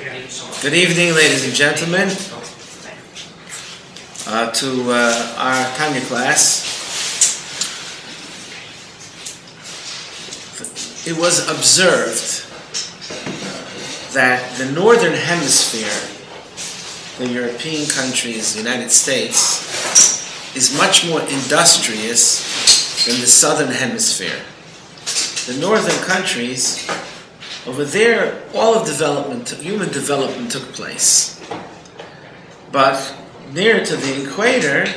Good evening, ladies and gentlemen, to our Tanya class. It was observed that the northern hemisphere, the European countries, the United States, is much more industrious than the southern hemisphere. The northern countries, over there, all of human development took place. But near to the equator,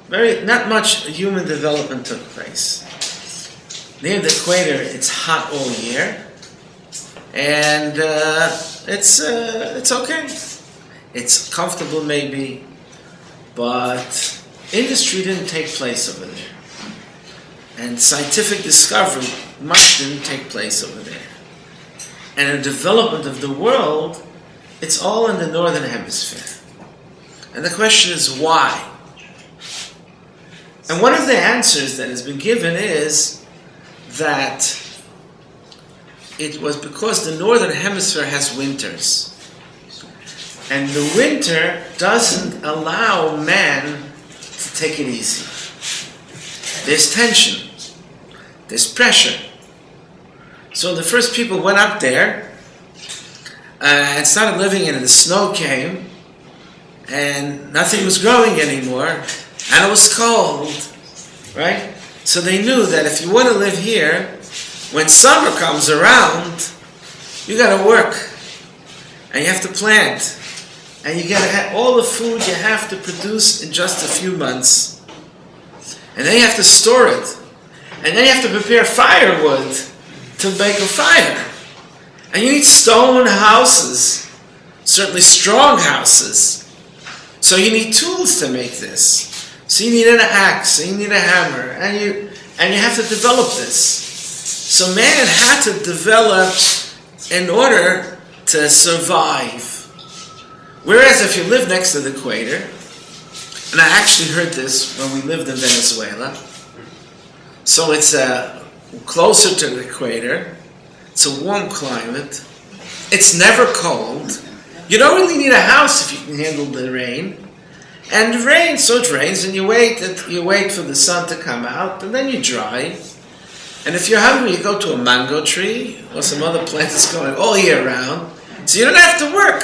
not much human development took place. Near the equator, it's hot all year, and it's okay. It's comfortable maybe, but industry didn't take place over there. And scientific discovery much didn't take place over there. And the development of the world, it's all in the northern hemisphere. And the question is why? And one of the answers that has been given is that it was because the northern hemisphere has winters. And the winter doesn't allow man to take it easy. There's tension. There's pressure. So the first people went up there and started living in it. The snow came and nothing was growing anymore and it was cold, right? So they knew that if you want to live here, when summer comes around, you got to work and you have to plant and you got to have all the food you have to produce in just a few months, and then you have to store it, and then you have to prepare firewood to make a fire. And you need stone houses, certainly strong houses. So you need tools to make this. So you need an axe, and you need a hammer, and you have to develop this. So man had to develop in order to survive. Whereas if you live next to the equator, and I actually heard this when we lived in Venezuela, so it's closer to the equator, it's a warm climate, it's never cold, you don't really need a house if you can handle the rain, and it rains, so it rains, and you wait for the sun to come out, and then you dry, and if you're hungry you go to a mango tree, or some other plant that's growing all year round, so you don't have to work.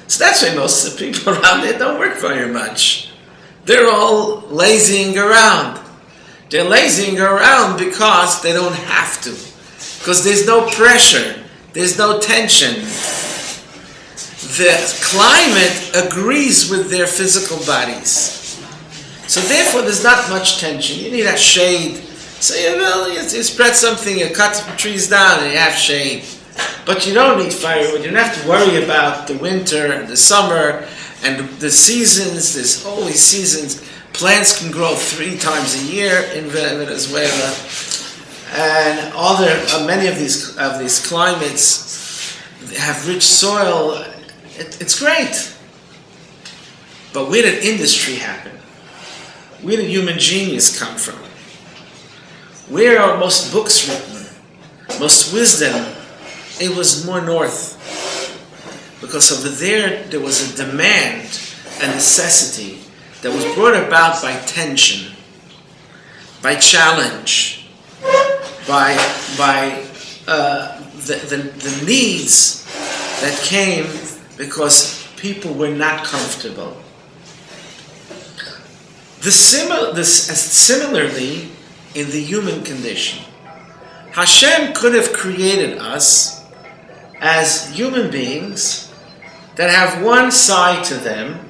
So that's why most of the people around there don't work very much. They're all lazying around. They're lazying around because they don't have to. Because there's no pressure. There's no tension. The climate agrees with their physical bodies. So therefore there's not much tension. You need a shade. So you spread something, you cut trees down and you have shade. But you don't need firewood. You don't have to worry about the winter and the summer and the seasons. There's always seasons. Plants can grow 3 times a year in Venezuela, and many of these climates have rich soil. It's great. But where did industry happen? Where did human genius come from? Where are most books written? Most wisdom? It was more north. Because over there was a demand, a necessity that was brought about by tension, by challenge, by the needs that came because people were not comfortable. Similarly, in the human condition, Hashem could have created us as human beings that have one side to them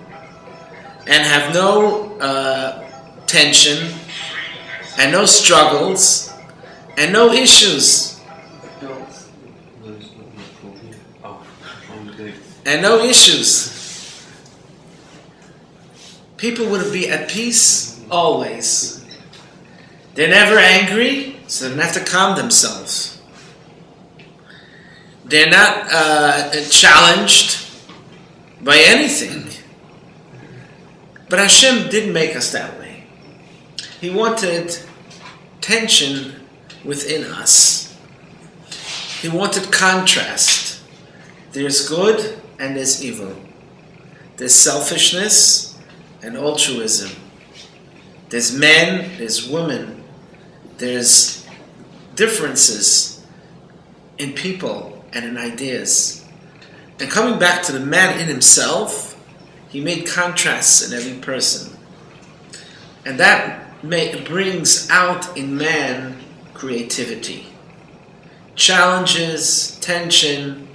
and have no tension and no struggles and no issues. And no issues. People would be at peace always. They're never angry, so they don't have to calm themselves. They're not challenged by anything. But Hashem didn't make us that way. He wanted tension within us. He wanted contrast. There's good and there's evil. There's selfishness and altruism. There's men, there's women. There's differences in people and in ideas. And coming back to the man in himself, he made contrasts in every person. And that brings out in man creativity. Challenges, tension,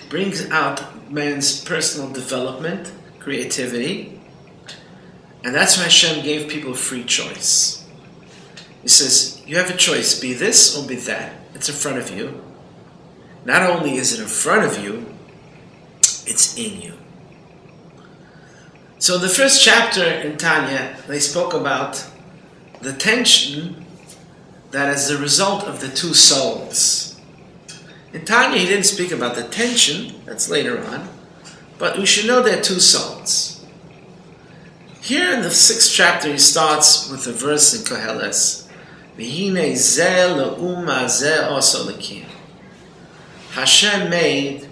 brings out man's personal development, creativity. And that's why Hashem gave people free choice. He says, you have a choice, be this or be that. It's in front of you. Not only is it in front of you, it's in you. So the first chapter in Tanya, they spoke about the tension that is the result of the two souls. In Tanya, he didn't speak about the tension, that's later on, but we should know there are two souls. Here in the 6th chapter, he starts with a verse in Koheles, V'hine zeh le'uma zeh oso lekim. Hashem made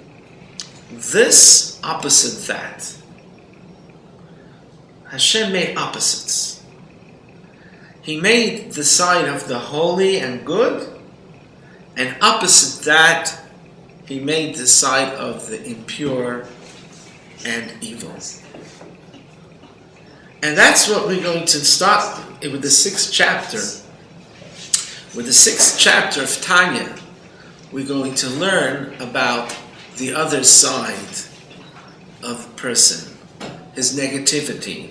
this opposite that. Hashem made opposites. He made the side of the holy and good, and opposite that, he made the side of the impure and evil. And that's what we're going to start with the 6th chapter. With the 6th chapter of Tanya, we're going to learn about the other side of a person, his negativity,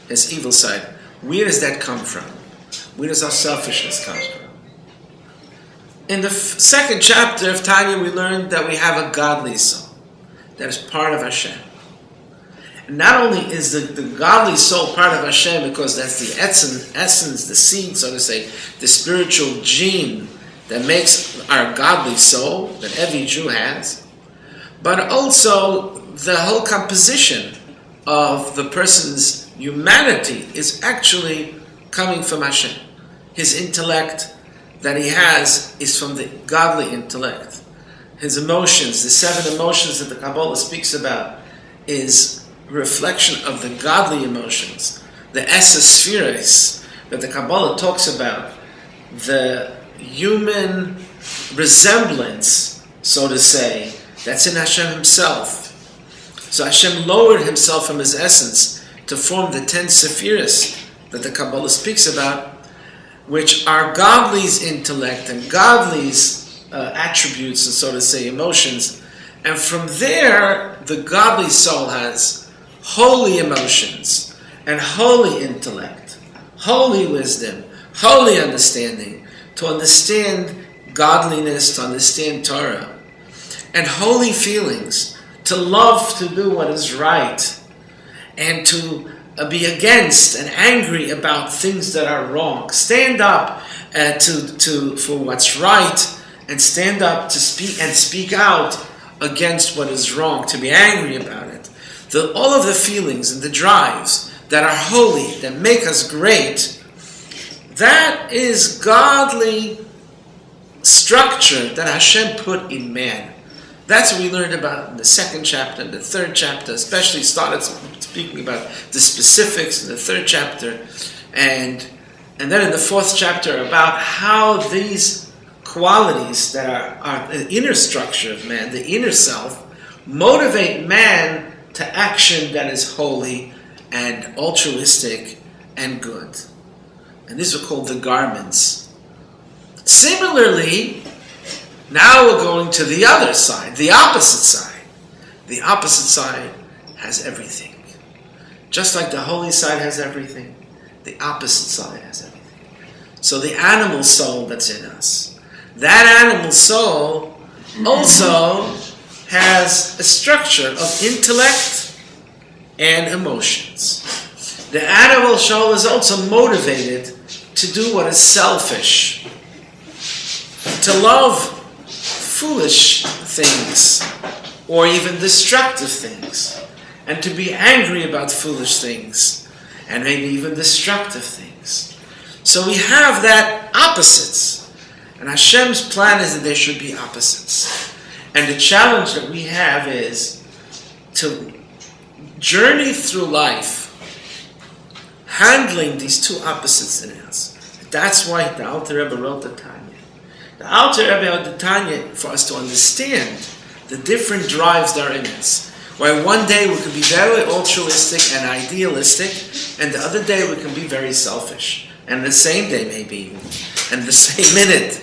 his evil side. Where does that come from? Where does our selfishness come from? In the 2nd chapter of Tanya, we learned that we have a godly soul that is part of Hashem. And not only is the godly soul part of Hashem because that's the essence, the seed, so to say, the spiritual gene that makes our godly soul that every Jew has, but also the whole composition of the person's humanity is actually coming from Hashem. His intellect that he has is from the godly intellect. His emotions, the 7 emotions that the Kabbalah speaks about, is a reflection of the godly emotions. The Esespheres that the Kabbalah talks about, the human resemblance, so to say, that's in Hashem himself. So Hashem lowered himself from his essence to form the 10 Sephiros that the Kabbalah speaks about, which are godly's intellect and godly's attributes and so to say emotions. And from there, the godly soul has holy emotions and holy intellect, holy wisdom, holy understanding, to understand godliness, to understand Torah, and holy feelings, to love to do what is right, and to be against and angry about things that are wrong. Stand up for what's right, and stand up to speak out against what is wrong, to be angry about it. All of the feelings and the drives that are holy, that make us great, that is godly structure that Hashem put in man. That's what we learned about in the 2nd chapter, and the 3rd chapter, especially started speaking about the specifics in the 3rd chapter, and then in the 4th chapter about how these qualities that are the inner structure of man, the inner self, motivate man to action that is holy and altruistic and good. And these are called the garments. Similarly, now we're going to the other side, the opposite side. The opposite side has everything. Just like the holy side has everything, the opposite side has everything. So the animal soul that's in us, that animal soul also has a structure of intellect and emotions. The animal soul is also motivated to do what is selfish, to love foolish things or even destructive things, and to be angry about foolish things and maybe even destructive things. So we have that opposites. And Hashem's plan is that there should be opposites. And the challenge that we have is to journey through life handling these two opposites in us. That's why the Alter Rebbe wrote the Tanya. The Alter Rebbe wrote the Tanya for us to understand the different drives that are in us. Why one day we can be very altruistic and idealistic, and the other day we can be very selfish. And the same day maybe, and the same minute.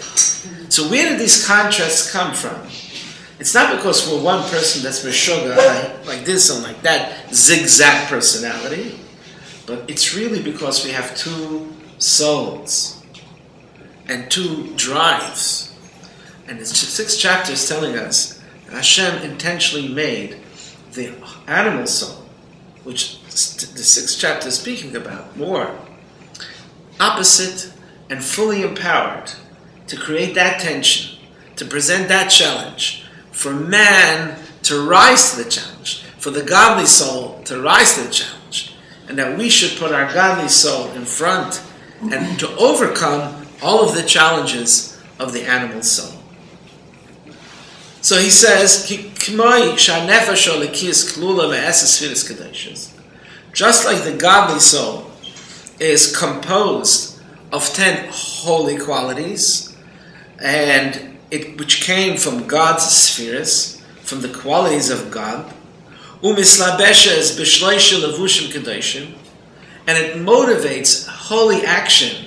So where do these contrasts come from? It's not because we're one person that's meshuggah, like this and like that, zigzag personality, but it's really because we have two souls and two drives. And the 6th chapter is telling us that Hashem intentionally made the animal soul, which the 6th chapter is speaking about more, opposite and fully empowered to create that tension, to present that challenge, for man to rise to the challenge, for the godly soul to rise to the challenge, and that we should put our godly soul in front and to overcome all of the challenges of the animal soul. So he says, just like the godly soul is composed of 10 holy qualities, and which came from God's spheres, from the qualities of God, and it motivates holy action,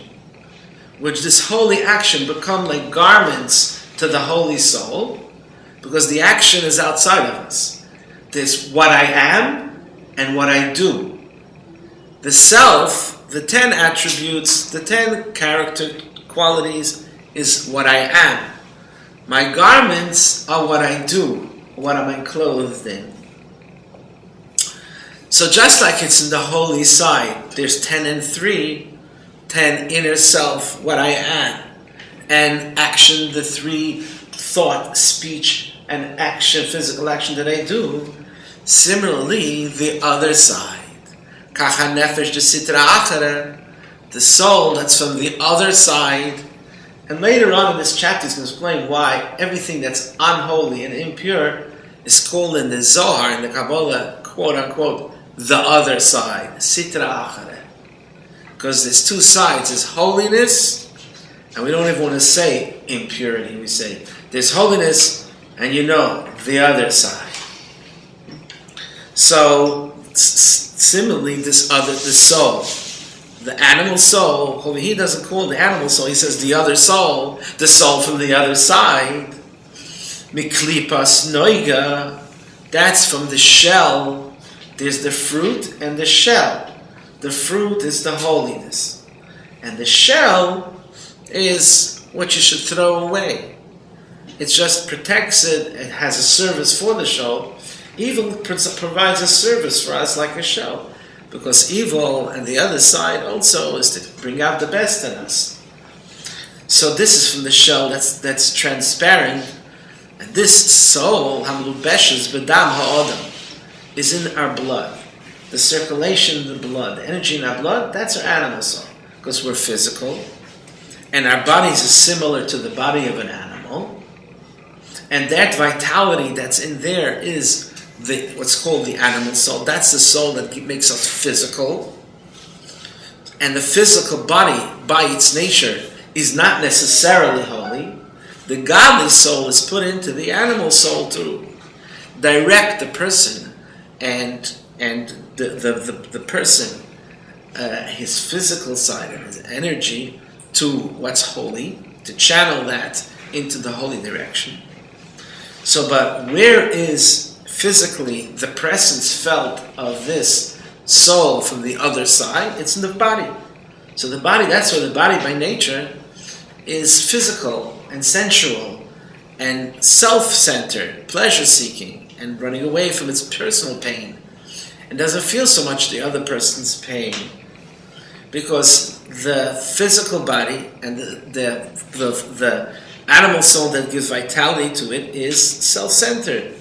which this holy action become like garments to the holy soul, because the action is outside of us. There's what I am and what I do. The self, the 10 attributes, the 10 character qualities is what I am. My garments are what I do, what am I clothed in. So just like it's in the holy side, there's 10 and 3, 10 inner self, what I am, and action, the 3 thought, speech, and action, physical action that I do. Similarly, the other side, kacha nefesh de sitra achara, the soul that's from the other side. And later on in this chapter, he's going to explain why everything that's unholy and impure is called in the Zohar, in the Kabbalah, quote unquote, the other side, sitra achara. Because there's 2 sides, there's holiness, and we don't even want to say impurity, we say there's holiness, and the other side. So, similarly, the soul, the animal soul, he doesn't call it the animal soul, he says the other soul, the soul from the other side, miklipas noiga, that's from the shell. There's the fruit and the shell. The fruit is the holiness, and the shell is what you should throw away. It just protects it, it has a service for the shell. Evil provides a service for us like a shell, because evil and the other side also is to bring out the best in us. So this is from the shell that's transparent, and this soul, hamlubeshes bedam ha'odam, is in our blood. The circulation of the blood, the energy in our blood, that's our animal soul, because we're physical, and our bodies are similar to the body of an animal, and that vitality that's in there is what's called the animal soul. That's the soul that makes us physical. And the physical body, by its nature, is not necessarily holy. The godly soul is put into the animal soul to direct the person and the person, his physical side and his energy to what's holy, to channel that into the holy direction. So, but where is physically the presence felt of this soul from the other side? It's in the body. So the body, that's where the body by nature is physical and sensual and self-centered, pleasure-seeking, and running away from its personal pain, and doesn't feel so much the other person's pain, because the physical body and the animal soul that gives vitality to it is self-centered.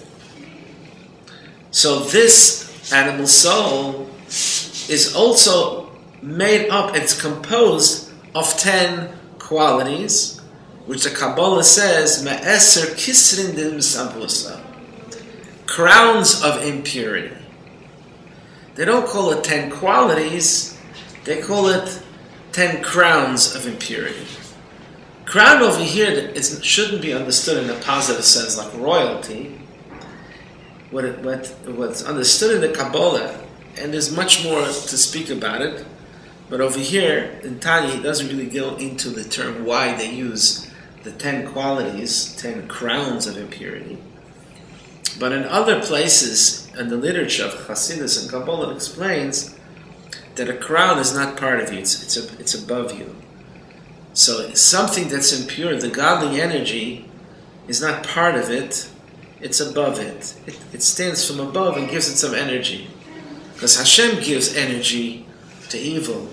So this animal soul is also made up, it's composed of 10 qualities, which the Kabbalah says, Me'eser kisrin dim sampusa. crowns of impurity. They don't call it 10 qualities, they call it 10 crowns of impurity. Crown over here shouldn't be understood in a positive sense like royalty. What's understood in the Kabbalah, and there's much more to speak about it, but over here in Tanya, he doesn't really go into the term why they use the 10 qualities, 10 crowns of impurity. But in other places in the literature of Hasidus and Kabbalah, it explains that a crown is not part of you, it's above you. So something that's impure, the godly energy, is not part of it, it's above it. It stands from above and gives it some energy. Because Hashem gives energy to evil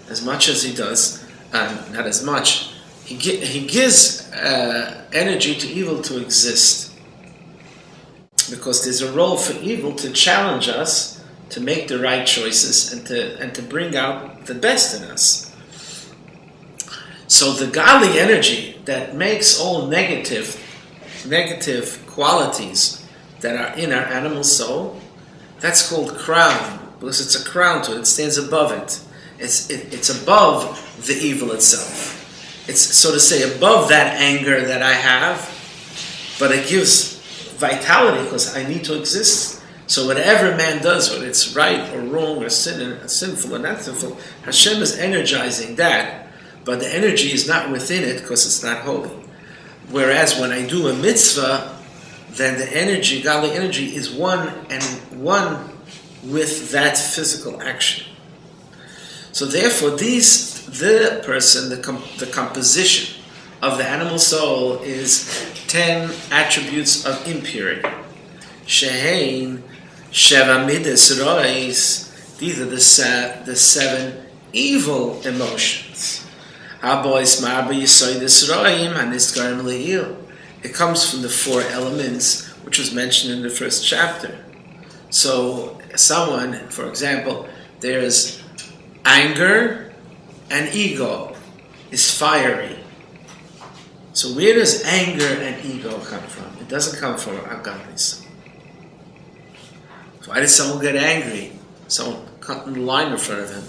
as much as he does, not as much. He gives energy to evil to exist. Because there's a role for evil to challenge us to make the right choices and to bring out the best in us. So the godly energy that makes all negative qualities that are in our animal soul, that's called crown, because it's a crown to it. It stands above it. It's above the evil itself. It's, so to say, above that anger that I have, but it gives vitality because I need to exist. So whatever man does, whether it's right or wrong or sinful or not sinful, Hashem is energizing that, but the energy is not within it because it's not holy. Whereas when I do a mitzvah, then the energy, godly energy, is one with that physical action. So therefore, the composition of the animal soul is 10 attributes of impurity. Shehein, Sheva Midas Rois, these are the 7 evil emotions. It comes from the 4 elements, which was mentioned in the first chapter. So someone, for example, there's anger and ego is fiery. So where does anger and ego come from? It doesn't come from our godly soul. Why did someone get angry? Someone cut in the line in front of him.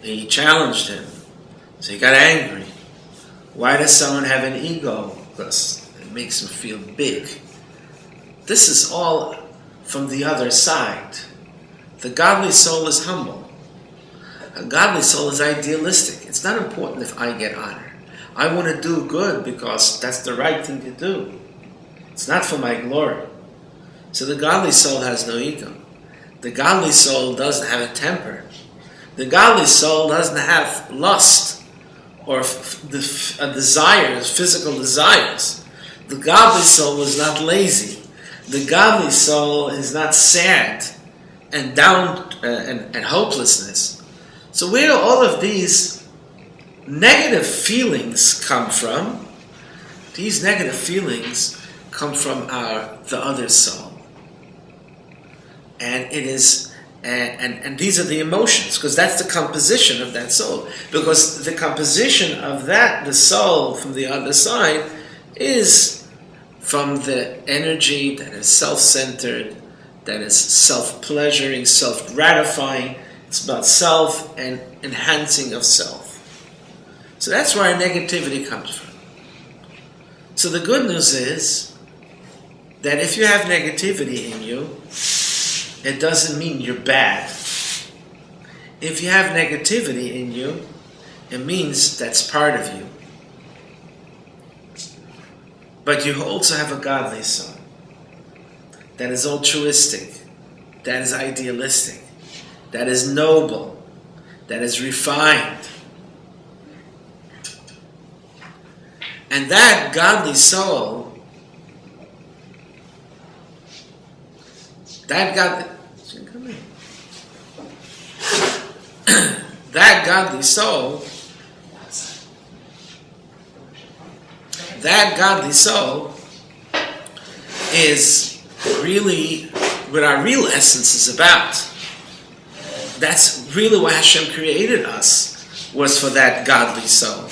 He challenged him. So he got angry. Why does someone have an ego? Because it makes him feel big. This is all from the other side. The godly soul is humble. A godly soul is idealistic. It's not important if I get honor. I want to do good because that's the right thing to do. It's not for my glory. So the godly soul has no ego. The godly soul doesn't have a temper. The godly soul doesn't have lust or desires, physical desires. The godly soul is not lazy. The godly soul is not sad and down and hopelessness. So where do all of these negative feelings come from? These negative feelings come from the other soul. And it is and these are the emotions, because that's the composition of that soul. Because the composition of the soul from the other side is from the energy that is self-centered, that is self-pleasuring, self-gratifying. It's about self and enhancing of self. So that's where our negativity comes from. So the good news is that if you have negativity in you, it doesn't mean you're bad. If you have negativity in you, it means that's part of you. But you also have a godly soul that is altruistic, that is idealistic, that is noble, that is refined. And that godly soul, that godly soul is really what our real essence is about. That's really why Hashem created us, was for that godly soul.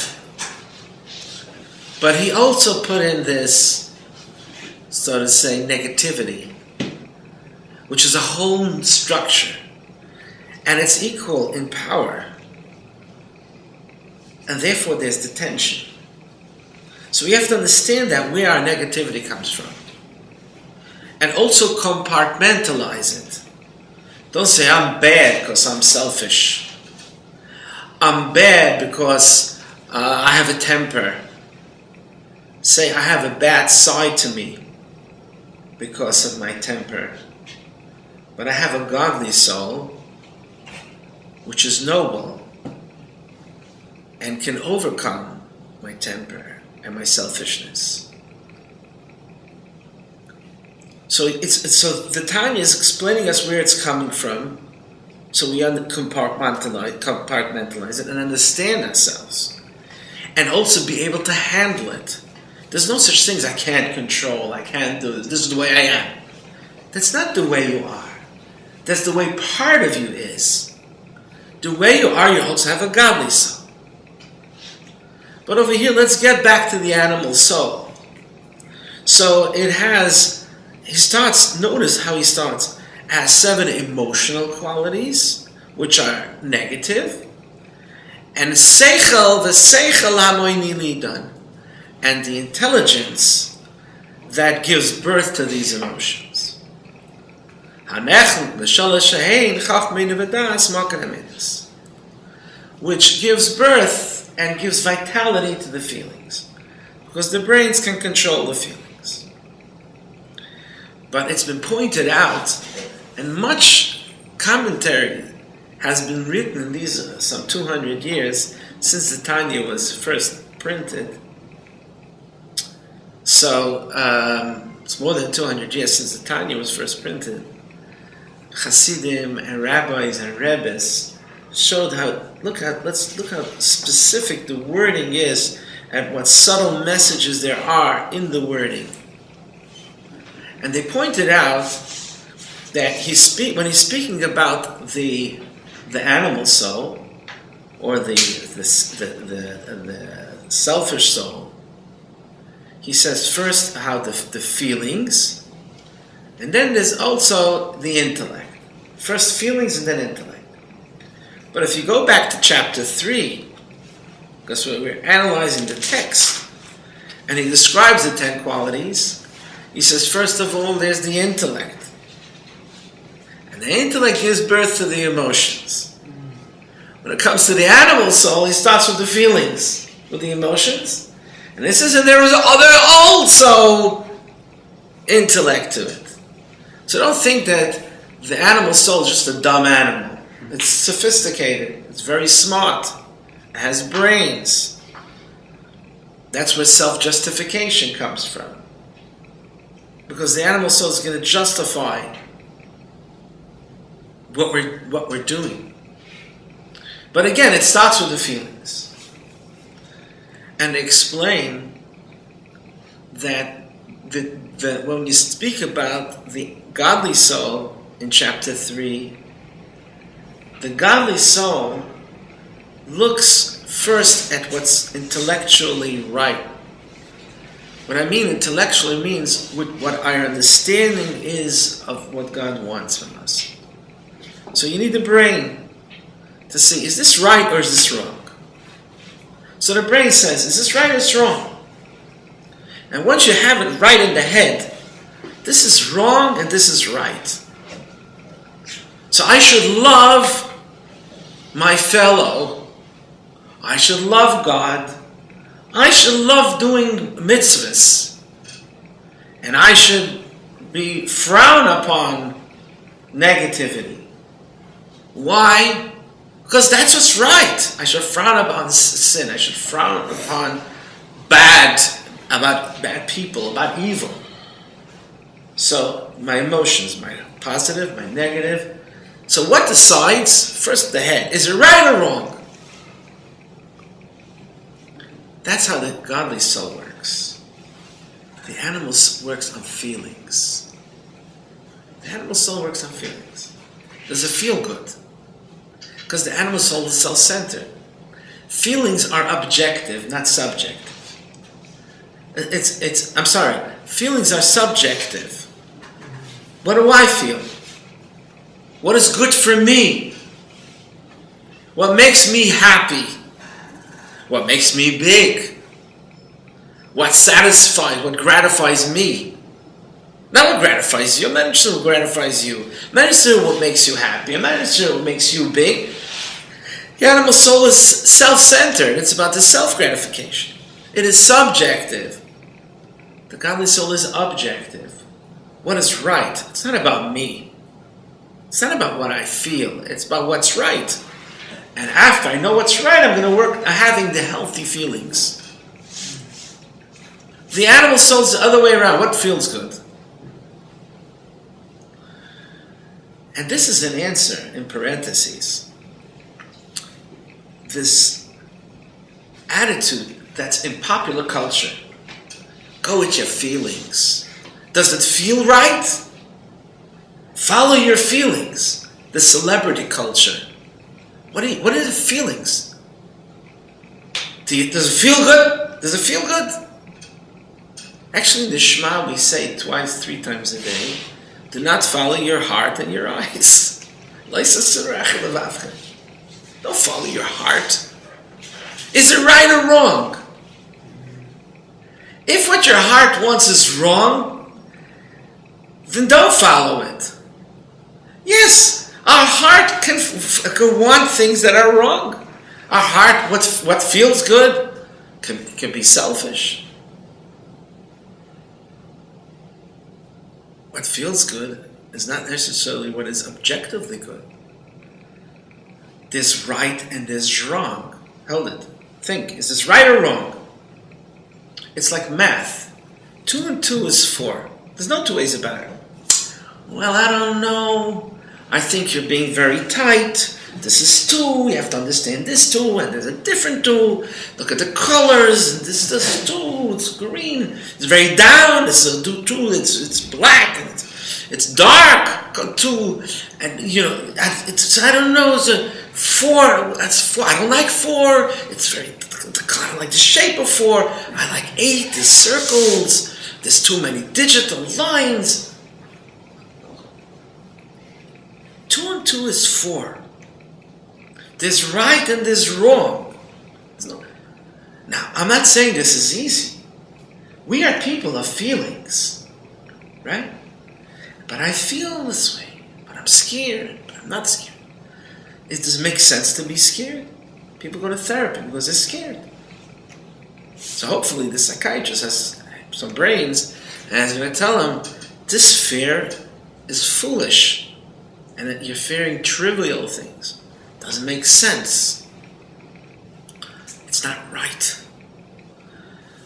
But He also put in this, so to say, negativity. which is a whole structure, and it's equal in power, and therefore there's the tension. So we have to understand that where our negativity comes from, and also compartmentalize it. Don't say, I'm bad because I'm selfish. I'm bad because I have a temper. Say, I have a bad side to me because of my temper. But I have a godly soul, which is noble, and can overcome my temper and my selfishness. So so the Tanya is explaining us where it's coming from, so we compartmentalize it and understand ourselves, and also be able to handle it. There's no such thing as I can't control, I can't do this, this is the way I am. That's not the way you are. That's the way part of you is. The way you are, you also have a godly soul. But over here, let's get back to the animal soul. So it has, notice how he starts, has 7 emotional qualities, which are negative, and seichel v'seichel hamoini lidan, and the intelligence that gives birth to these emotions. Which gives birth and gives vitality to the feelings, because the brains can control the feelings. But it's been pointed out, and much commentary has been written in these some 200 years since the Tanya was first printed. So it's more than 200 years since the Tanya was first printed. Hasidim and rabbis and rebbes showed let's look how specific the wording is and what subtle messages there are in the wording. And they pointed out that when he's speaking about the animal soul or the selfish soul, he says first how the feelings, and then there's also the intellect. First feelings and then intellect. But if you go back to chapter 3, because we're analyzing the text, and he describes the 10 qualities, he says first of all there's the intellect. And the intellect gives birth to the emotions. When it comes to the animal soul, he starts with the feelings, with the emotions. And this is, and there is also intellect to it. So don't think that the animal soul is just a dumb animal. It's sophisticated. It's very smart. It has brains. That's where self-justification comes from. Because the animal soul is going to justify what we're doing. But again, it starts with the feelings. And explain that when you speak about the godly soul in chapter 3, the godly soul looks first at what's intellectually right. What I mean intellectually means what our understanding is of what God wants from us. So you need the brain to see, is this right or is this wrong? So the brain says, is this right or is this wrong? And once you have it right in the head, this is wrong and this is right. So I should love my fellow. I should love God. I should love doing mitzvahs. And I should be frowned upon negativity. Why? Because that's what's right. I should frown upon sin. I should frown upon bad people, about evil. So my emotions, my positive, my negative. So what decides? First the head. Is it right or wrong? That's how the godly soul works. The animal works on feelings. The animal soul works on feelings. Does it feel good? Because the animal soul is self-centered. Feelings are objective, not subjective. Feelings are subjective. What do I feel? What is good for me? What makes me happy? What makes me big? What satisfies, what gratifies me? Not what gratifies you. I'm not interested in what gratifies you. I'm not interested in what makes you happy. I'm not interested in what makes you big. The animal soul is self-centered. It's about the self-gratification. It is subjective. The godly soul is objective. What is right? It's not about me. It's not about what I feel. It's about what's right. And after I know what's right, I'm going to work on having the healthy feelings. The animal soul is the other way around. What feels good? And this is an answer in parentheses. This attitude that's in popular culture. Go with your feelings. Does it feel right? Follow your feelings. The celebrity culture. What are the feelings? Does it feel good? Does it feel good? Actually, in the Shema we say it twice, 3 times a day. Do not follow your heart and your eyes. Don't follow your heart. Is it right or wrong? If what your heart wants is wrong, then don't follow it. Yes, our heart can want things that are wrong. Our heart, what feels good, can be selfish. What feels good is not necessarily what is objectively good. There's right and there's wrong. Hold it. Think, is this right or wrong? It's like math. 2 and 2 is 4. There's no 2 ways about it. Well, I don't know. I think you're being very tight. This is 2. You have to understand this 2, and there's a different 2. Look at the colors. And this is 2. It's green. It's very down. This is a 2. It's black. And it's dark. 2. And it's I don't know. It's a 4. That's 4. I don't like 4. It's very. I don't like the shape of 4. I like 8. There's circles. There's too many digital lines. 2 and 2 is 4. There's right and there's wrong. Now, I'm not saying this is easy. We are people of feelings, right? But I feel this way. But I'm scared. But I'm not scared. It does make sense to be scared. People go to therapy because they're scared. So hopefully the psychiatrist has some brains and is going to tell them, this fear is foolish. And that you're fearing trivial things. Doesn't make sense. It's not right.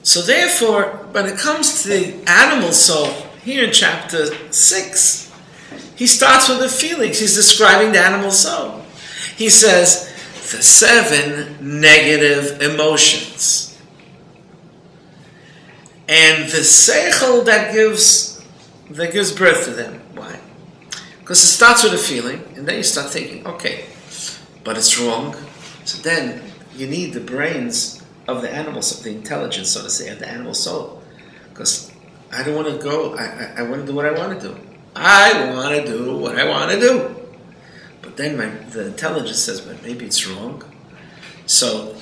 So therefore, when it comes to the animal soul, here in chapter 6, he starts with the feelings. He's describing the animal soul. He says, the 7 negative emotions. And the seichel that gives birth to them. Why? Because it starts with a feeling, and then you start thinking, okay, but it's wrong. So then you need the brains of the animal soul, the intelligence, so to say, of the animal soul. Because I don't want to go, I want to do what I want to do. I want to do what I want to do. But then the intelligence says, but maybe it's wrong. So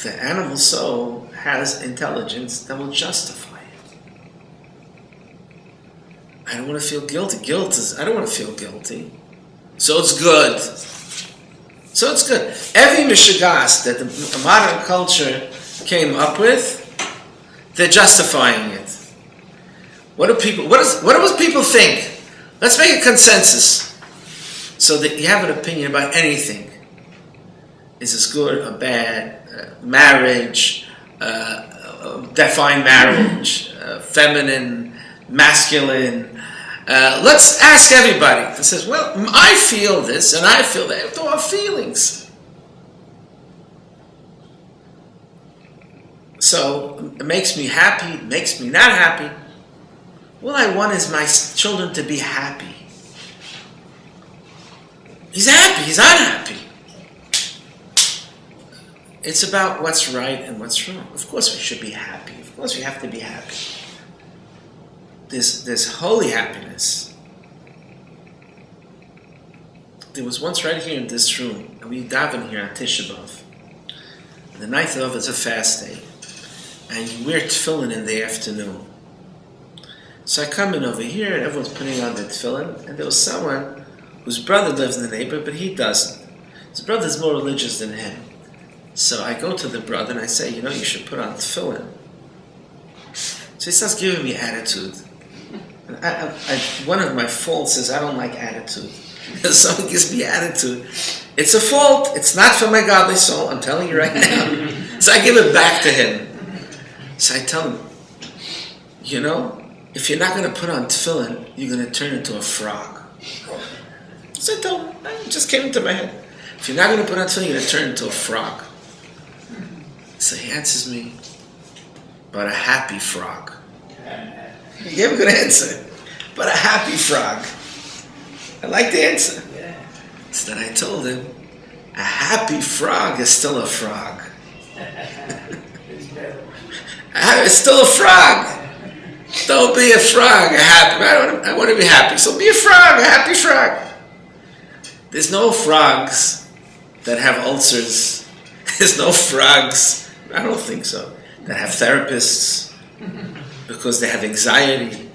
the animal soul has intelligence that will justify it. I don't want to feel guilty. I don't want to feel guilty. So it's good. Every mishigas that the modern culture came up with, they're justifying it. What do people think? Let's make a consensus. So that you have an opinion about anything. Is this good or bad? Marriage, define marriage, feminine, masculine. Let's ask everybody that says, well, I feel this and I feel that. They're all feelings. So it makes me happy, it makes me not happy. All I want is my children to be happy. He's happy, he's unhappy. It's about what's right and what's wrong. Of course we should be happy. Of course we have to be happy. There's holy happiness. there was once right here in this room, and we daven here on Tisha B'Av. The 9th of is a fast day, and you wear tefillin in the afternoon. So I come in over here, and everyone's putting on their tefillin, and there was someone whose brother lives in the neighborhood, but he doesn't. His brother's more religious than him. So I go to the brother and I say, you should put on tefillin. So he starts giving me attitude. And one of my faults is I don't like attitude. If someone gives me attitude, it's a fault. It's not for my godly soul. I'm telling you right now. So I give it back to him. So I tell him, if you're not going to put on tefillin, you're going to turn into a frog. So I told him, it just came into my head. If you're not going to put on tefillin, you're going to turn into a frog. So he answers me, but a happy frog. He gave a good answer. But a happy frog. I like the answer. So then I told him, a happy frog is still a frog. It's still a frog. Don't be a frog, a happy. I want to be happy. So be a frog, a happy frog. There's no frogs that have ulcers. There's no frogs, I don't think so, that have therapists because they have anxiety.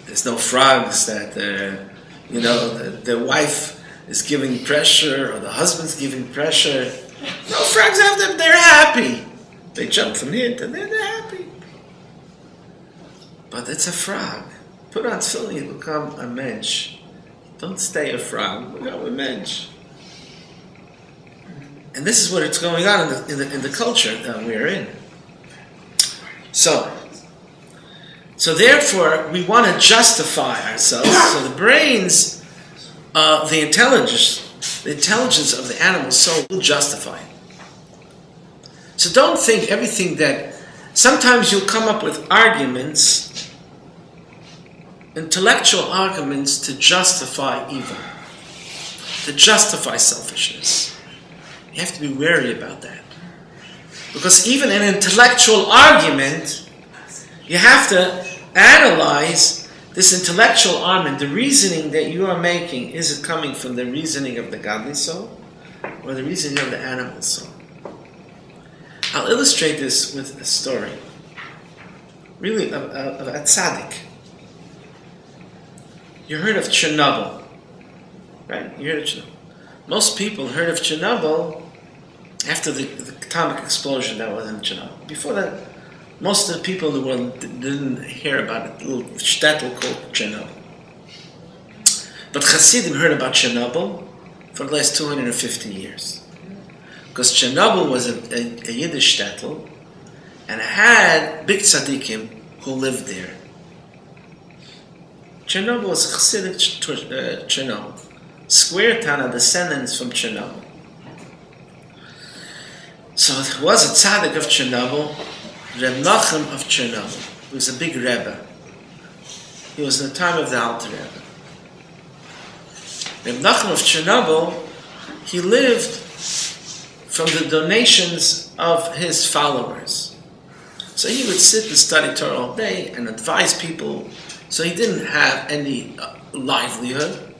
There's no frogs that, their wife is giving pressure or the husband's giving pressure. No frogs have them, they're happy. They jump from here to there, they're happy. But it's a frog. Put on tefillin, you become a mensch. Don't stay a frog, become a mensch. And this is what it's going on in the culture that we're in. So therefore, we want to justify ourselves. So the brains, the intelligence of the animal soul will justify it. So don't think everything that... Sometimes you'll come up with arguments, intellectual arguments to justify evil, to justify selfishness. You have to be wary about that. Because even in an intellectual argument, you have to analyze this intellectual argument, the reasoning that you are making. Is it coming from the reasoning of the godly soul or the reasoning of the animal soul? I'll illustrate this with a story. Really, of a tzaddik. You heard of Chernobyl, right? You heard of Chernobyl. Most people heard of Chernobyl after the atomic explosion that was in Chernobyl. Before that, most of the people in the world didn't hear about it, a little shtetl called Chernobyl. But Hasidim heard about Chernobyl for the last 250 years. Because Chernobyl was a Yiddish shtetl, and it had big tzaddikim who lived there. Chernobyl was a Hasidic Chernobyl. Square Tanya, descendants from Chernobyl. So it was a tzaddik of Chernobyl, Reb Nachum of Chernobyl. He was a big Rebbe. He was in the time of the Alter Rebbe. Reb Nachum of Chernobyl, he lived from the donations of his followers. So he would sit and study Torah all day and advise people. So he didn't have any livelihood.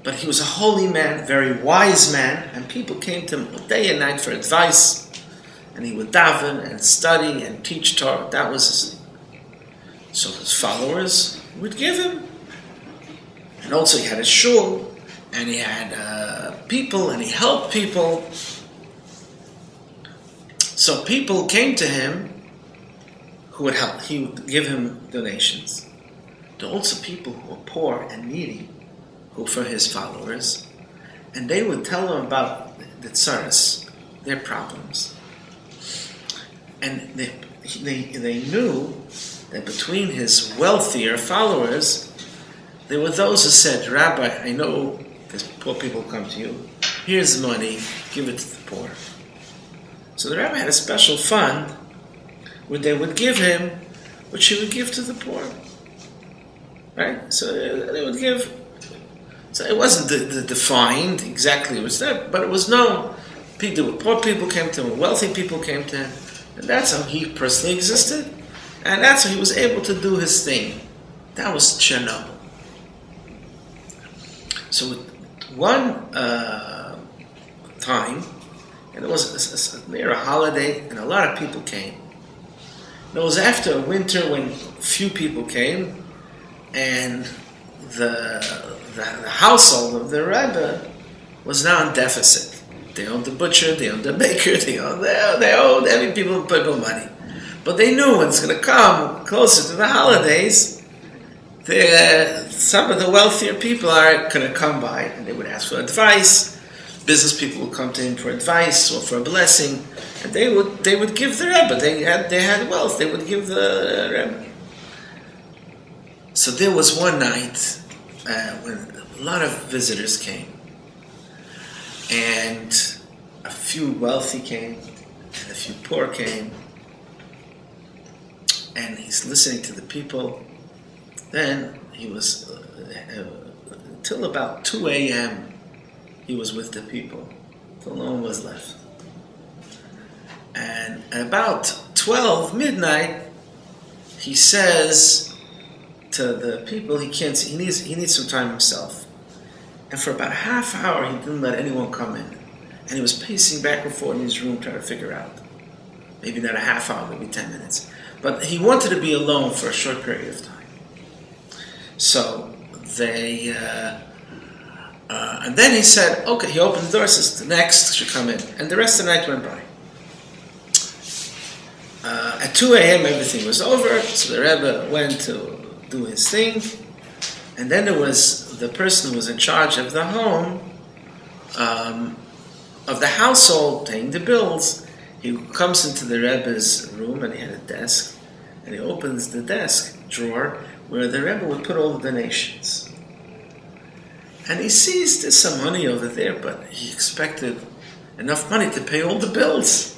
But he was a holy man, very wise man, and people came to him day and night for advice. And he would daven and study and teach Torah. That was his thing. So his followers would give him. And also he had a shul, and he had people, and he helped people. So people came to him who would help. He would give him donations. There were also people who were poor and needy, who for his followers, and they would tell him about the tsaras, their problems. And they knew that between his wealthier followers, there were those who said, Rabbi, I know there's poor people come to you. Here's money, give it to the poor. So the rabbi had a special fund where they would give him what she would give to the poor. Right? So they would give. So it wasn't defined exactly, it was there, but it was known. Poor people came to him, wealthy people came to him, and that's how he personally existed, and that's how he was able to do his thing. That was Chernobyl. So one time, and it was near a holiday, and a lot of people came. And it was after a winter when few people came, and the household of the Rebbe was now in deficit. They owned the butcher, they owned the baker, they owned every people money. But they knew when it's going to come closer to the holidays, some of the wealthier people are going to come by, and they would ask for advice. Business people would come to him for advice or for a blessing, and they would give the Rebbe. They had wealth. They would give the Rebbe. So there was one night when a lot of visitors came, and a few wealthy came, and a few poor came, and he's listening to the people. Then he was till about 2 a.m. he was with the people, till no one was left. And at about 12 midnight, he says to the people he can't see, he needs some time himself. And for about a half hour, he didn't let anyone come in. And he was pacing back and forth in his room trying to figure out. Maybe not a half hour, maybe 10 minutes. But he wanted to be alone for a short period of time. So they, and then he said, okay, he opened the door, says, the next should come in. And the rest of the night went by. At 2 a.m. everything was over, so the Rebbe went to do his thing. And then there was the person who was in charge of the home, of the household, paying the bills. He comes into the Rebbe's room, and he had a desk, and he opens the desk drawer where the Rebbe would put all the donations. And he sees there's some money over there, but he expected enough money to pay all the bills.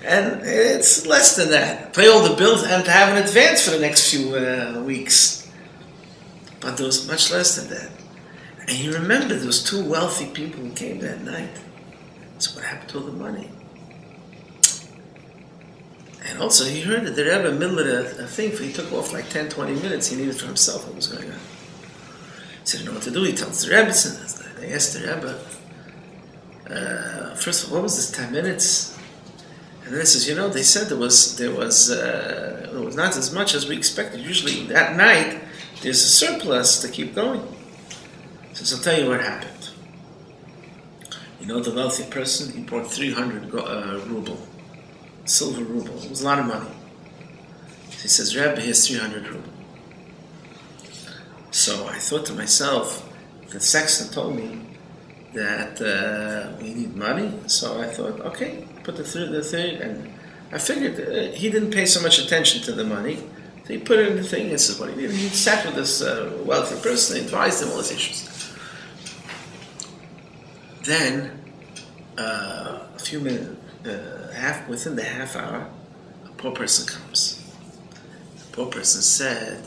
And it's less than that. Pay all the bills and to have an advance for the next few weeks. But there was much less than that. And he remembered there was 2 wealthy people who came that night. So what happened to all the money? And also he heard that the Rebbe, in the middle of a thing, he took off like 10, 20 minutes. He needed for himself what was going on. He said, I don't know what to do. He tells the Rebbe, they asked the Rebbe, first of all, what was this 10 minutes? And then he says, they said there was not as much as we expected. Usually that night, there's a surplus to keep going. He says, I'll tell you what happened. The wealthy person, he brought 300 ruble, silver ruble. It was a lot of money. So he says, Rebbe, here's 300 ruble. So I thought to myself, the sexton told me that we need money. So I thought, okay, put the thing, and I figured he didn't pay so much attention to the money. So he put it in the thing and said what he did. He sat with this wealthy person and advised him all his issues. Then, a few minutes, within the half hour, a poor person comes. The poor person said,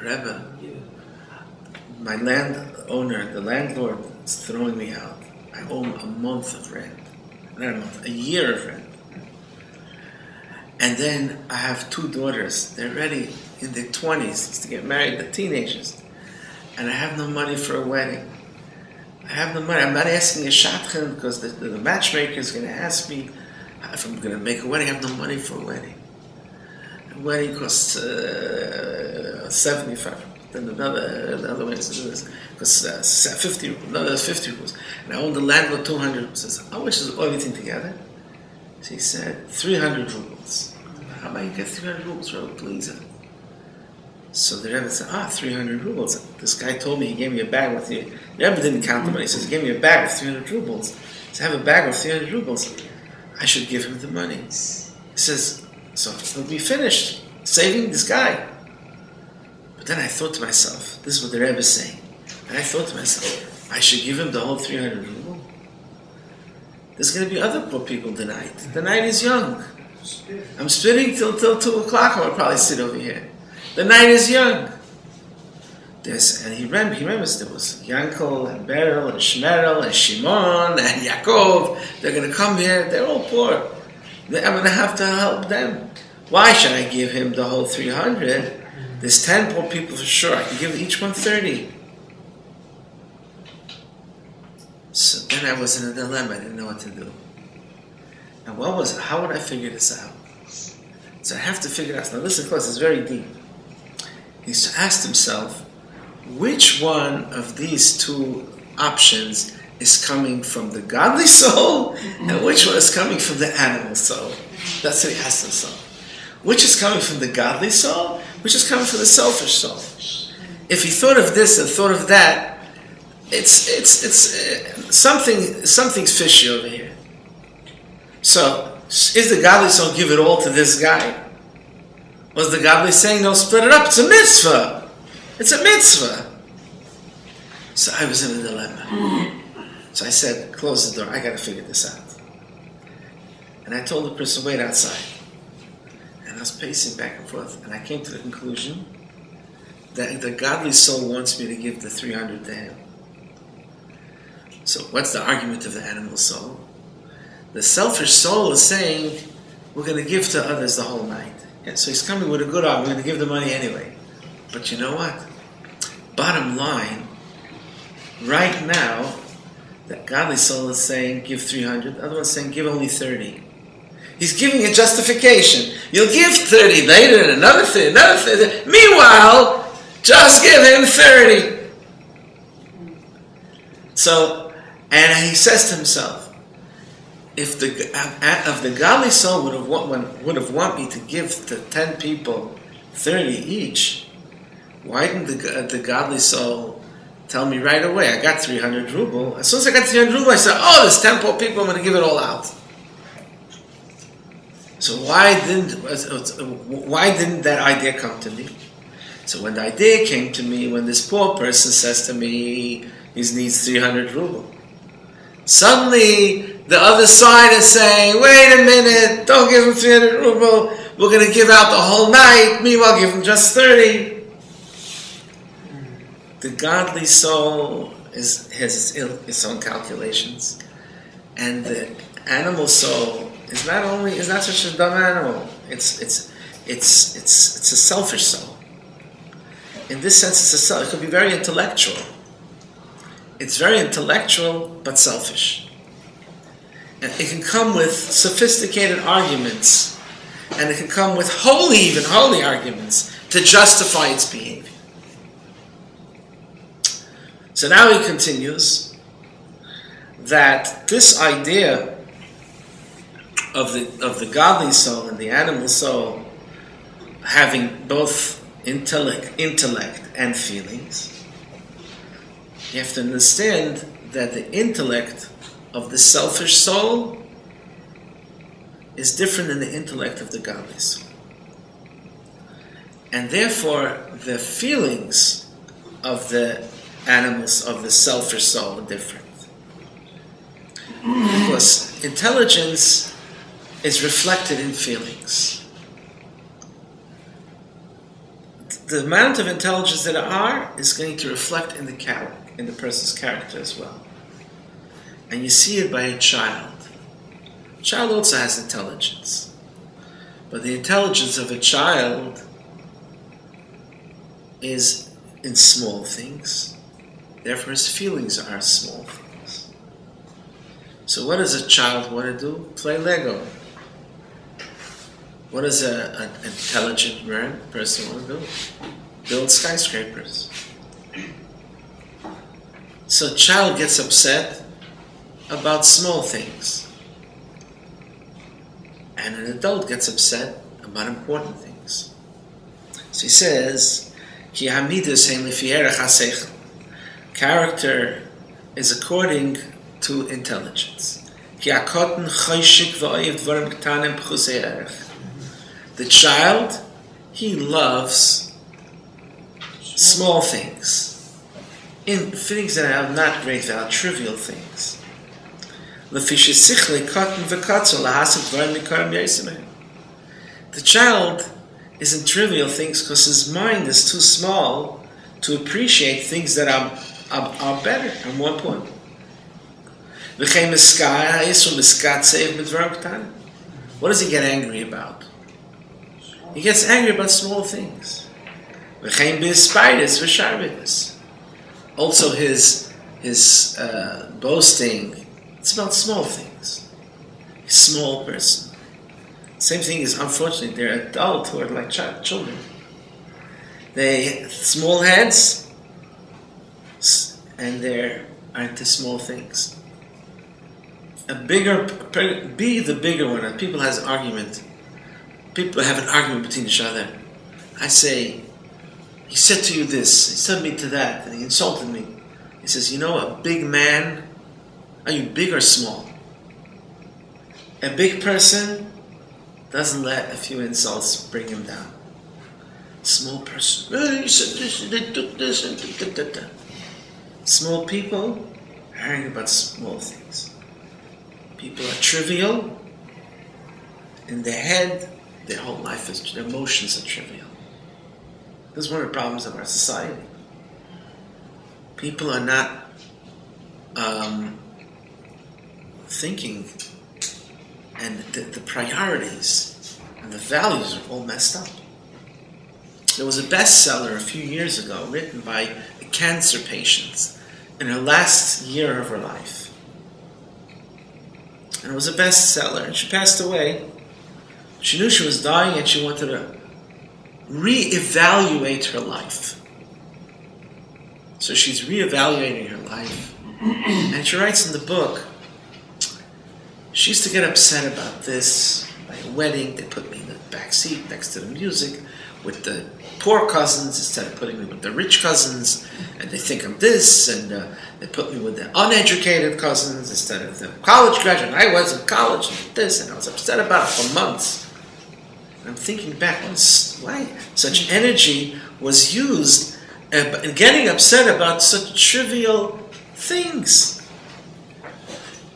Rebbe, my landowner, the landlord, is throwing me out. I owe him a month of rent. Not a month, a year of rent. And then I have 2 daughters. They're ready in their 20s to get married, they're teenagers. And I have no money for a wedding. I have no money. I'm not asking a shadchan because the matchmaker is going to ask me if I'm going to make a wedding. I have no money for a wedding. A wedding costs 75. Then another way to do this costs 50. Another 50 rubles. And I own the landlord 200. Says, how much is everything together? So he said 300 rubles. How about you get 300 rubles, Rebbe, please? So the Rebbe said, 300 rubles. This guy told me he gave me a bag with you. The Rebbe didn't count the money. He says, he gave me a bag with 300 rubles. He said, I have a bag with 300 rubles. I should give him the money. He says, so we'll be finished saving this guy. But then I thought to myself, this is what the Rebbe is saying. And I thought to myself, I should give him the whole 300 rubles. There's going to be other poor people the night. The night is young. I'm spitting till 2 o'clock. I'll probably sit over here. The night is young. And he remembers there was Yankel and Beryl and Shmerel and Shimon and Yaakov. They're going to come here. They're all poor. I'm going to have to help them. Why should I give him the whole 300? There's 10 poor people for sure. I can give each one 30. then I was in a dilemma. I didn't know what to do. And how would I figure this out? So I have to figure it out. Now listen close, it's very deep. He asked himself, which one of these two options is coming from the godly soul and which one is coming from the animal soul? That's what he asked himself. Which is coming from the godly soul? Which is coming from the selfish soul? If he thought of this and thought of that, something's fishy over here. So, is the godly soul give it all to this guy? Was the godly saying, no, split it up, it's a mitzvah. It's a mitzvah. So I was in a dilemma. So I said, close the door, I got to figure this out. And I told the person, wait outside. And I was pacing back and forth, and I came to the conclusion that the godly soul wants me to give the 300 to him. So what's the argument of the animal soul? The selfish soul is saying, we're going to give to others the whole night. Yeah, so he's coming with a good argument, we're going to give the money anyway. But you know what? Bottom line, right now, the godly soul is saying, give 300. The other one's saying, give only 30. He's giving a justification. You'll give 30 later, and another 30, another 30. Meanwhile, just give him 30. So, and he says to himself, if the godly soul would have want me to give to 10 people 30 each, why didn't the godly soul tell me right away? I got 300 ruble. As soon as I got 300 ruble, I said, oh, there's 10 poor people, I'm going to give it all out. So why didn't that idea come to me? So when the idea came to me, when this poor person says to me, he needs 300 ruble, suddenly the other side is saying, wait a minute, don't give him 300 ruble, we're going to give out the whole night, meanwhile give him just 30. The godly soul has its own calculations, and the animal soul is not such a dumb animal. It's a selfish soul. In this sense, it could be very intellectual. It's very intellectual but selfish, and it can come with sophisticated arguments, and it can come with holy arguments to justify its behavior. So now he continues that this idea of the godly soul and the animal soul having both intellect and feelings, you have to understand that the intellect of the selfish soul is different than the intellect of the godly soul. And therefore, the feelings of the animals of the selfish soul are different. Because intelligence is reflected in feelings. The amount of intelligence that there are is going to reflect in the person's character as well. And you see it by a child. A child also has intelligence. But the intelligence of a child is in small things. Therefore, his feelings are small things. So what does a child want to do? Play Lego. What does an intelligent person want to do? Build skyscrapers. So a child gets upset about small things. And an adult gets upset about important things. So he says, Ki hamidus hein lefi erech hasechel. Character is according to intelligence. Ki hakoten choshik v'oyev dvarim ktanim p'chusei erech. The child, he loves small things, in things that are not great value, trivial things. The child is in trivial things because his mind is too small to appreciate things that are better and more important. What does he get angry about? He gets angry about small things. Also his boasting It's about small things. A small person. Same thing is, unfortunately, they're adults who are like children. They small heads, and they're into small things. Be the bigger one. People have an argument. People have an argument between each other. I say, he said to you this, he said me to that, and he insulted me. He says, a big man, are you big or small? A big person doesn't let a few insults bring him down. Small person, he said this, and they took this, and da. Small people are hearing about small things. People are trivial. In their head, their whole life their emotions are trivial. This is one of the problems of our society. People are not thinking, and the priorities and the values are all messed up. There was a bestseller a few years ago written by a cancer patient in her last year of her life. And it was a bestseller, and she passed away. She knew she was dying, and she wanted to reevaluate her life. So she's reevaluating her life. And she writes in the book, she used to get upset about this. At a wedding, they put me in the back seat next to the music with the poor cousins instead of putting me with the rich cousins. And they think I'm this, and they put me with the uneducated cousins instead of the college graduate. I was in college and this, and I was upset about it for months. I'm thinking back, why such energy was used in getting upset about such trivial things.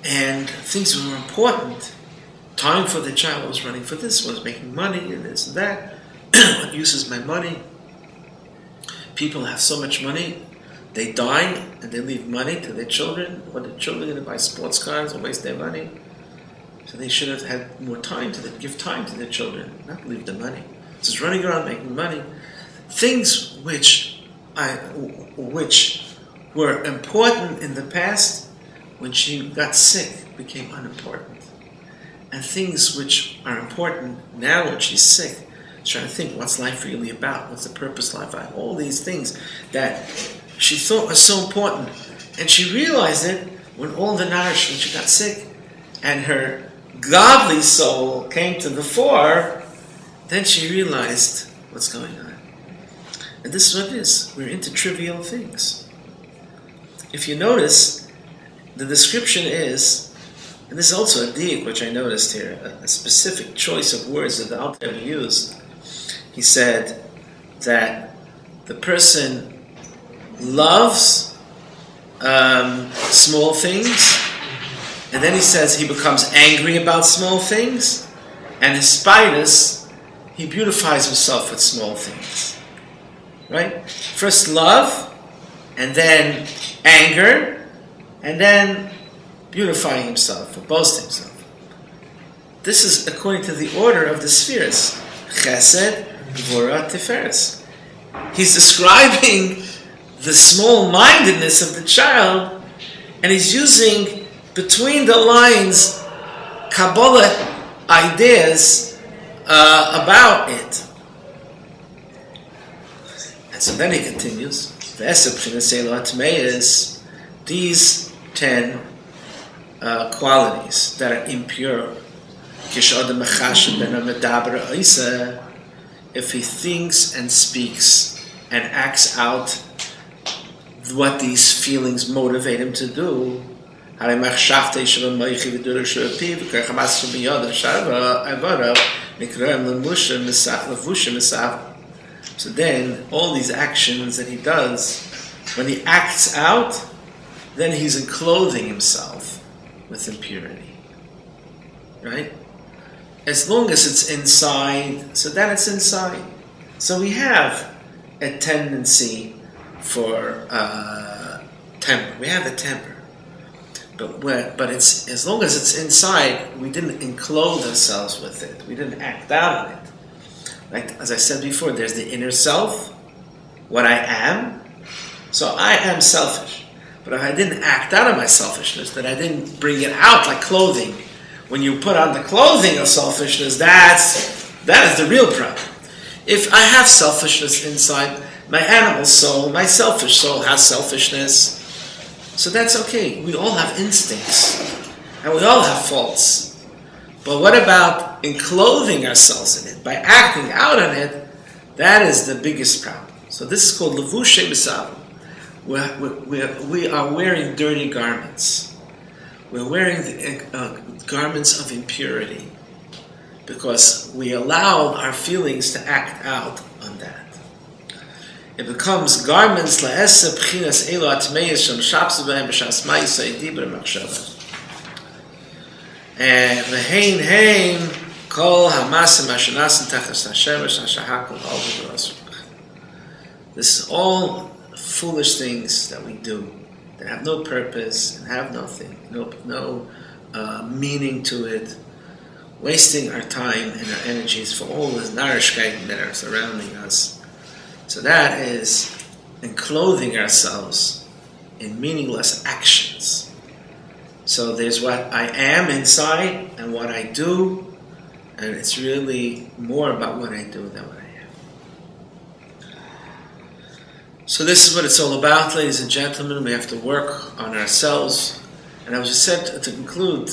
And things were important. Time for the child was running for this, was making money and this and that. What use is my money? People have so much money, they die and they leave money to their children. What are the children going to buy sports cars and waste their money? So they should have had more time to them, give time to their children, not leave the money. Just running around making money. Things which were important in the past, when she got sick, became unimportant. And things which are important now when she's sick, trying to think, what's life really about? What's the purpose of life? All these things that she thought were so important. And she realized it when all the nourishment, she got sick, and her godly soul came to the fore. Then she realized what's going on. And this is what it is. We're into trivial things. If you notice, the description is, and this is also a diak which I noticed here, a specific choice of words that the Alter Rebbe used. He said that the person loves small things, and then he says he becomes angry about small things, and in spinus, he beautifies himself with small things. Right? First love, and then anger, and then beautifying himself, or boasting himself. This is according to the order of the spheres. Chesed, Gvura, Tiferes. He's describing the small-mindedness of the child, and he's using between the lines Kabbalah ideas about it. And so then he continues, the is these 10 qualities that are impure. If he thinks and speaks and acts out what these feelings motivate him to do, so then all these actions that he does, when he acts out, then he's enclothing himself with impurity. Right? As long as it's inside, so then it's inside. So we have a tendency for temper. We have a temper. But it's as long as it's inside, we didn't enclose ourselves with it. We didn't act out on it. Like as I said before, there's the inner self, what I am. So I am selfish. But if I didn't act out of my selfishness, that I didn't bring it out like clothing, when you put on the clothing of selfishness, that is the real problem. If I have selfishness inside, my animal soul, my selfish soul has selfishness, so that's okay. We all have instincts, and we all have faults. But what about in clothing ourselves in it, by acting out on it? That is the biggest problem. So this is called Levushe B'Sav. We are wearing dirty garments. We're wearing the garments of impurity because we allow our feelings to act out on that. It becomes garments la'eseh b'chinas elo atmeyes shem shapsu b'hem b'shas ma'isa idibra machshava. And v'hein heim kol ha'masim ashenasim tachas hashemesh hashahakol al v'dorasuk. This is all foolish things that we do that have no purpose and have nothing, no meaning to it, wasting our time and our energies for all this narishkeit that are surrounding us. So that is enclothing ourselves in meaningless actions. So there's what I am inside and what I do, and it's really more about what I do than what I am. So this is what it's all about, ladies and gentlemen. We have to work on ourselves. And I was just said to conclude,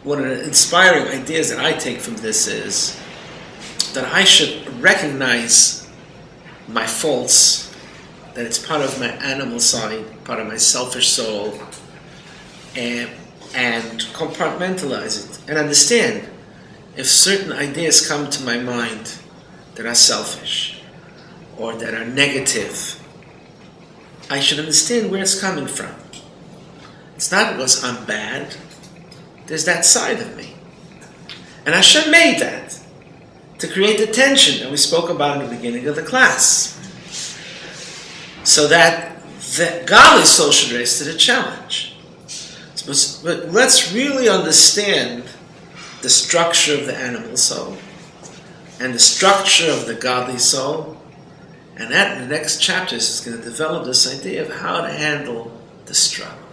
one of the inspiring ideas that I take from this is that I should recognize my faults, that it's part of my animal side, part of my selfish soul, and compartmentalize it and understand if certain ideas come to my mind that are selfish or that are negative, I should understand where it's coming from. It's not because I'm bad. There's that side of me. And Hashem made that to create the tension that we spoke about in the beginning of the class. So that the godly soul should rise to the challenge. But let's really understand the structure of the animal soul and the structure of the godly soul. And that in the next chapters is going to develop this idea of how to handle the struggle.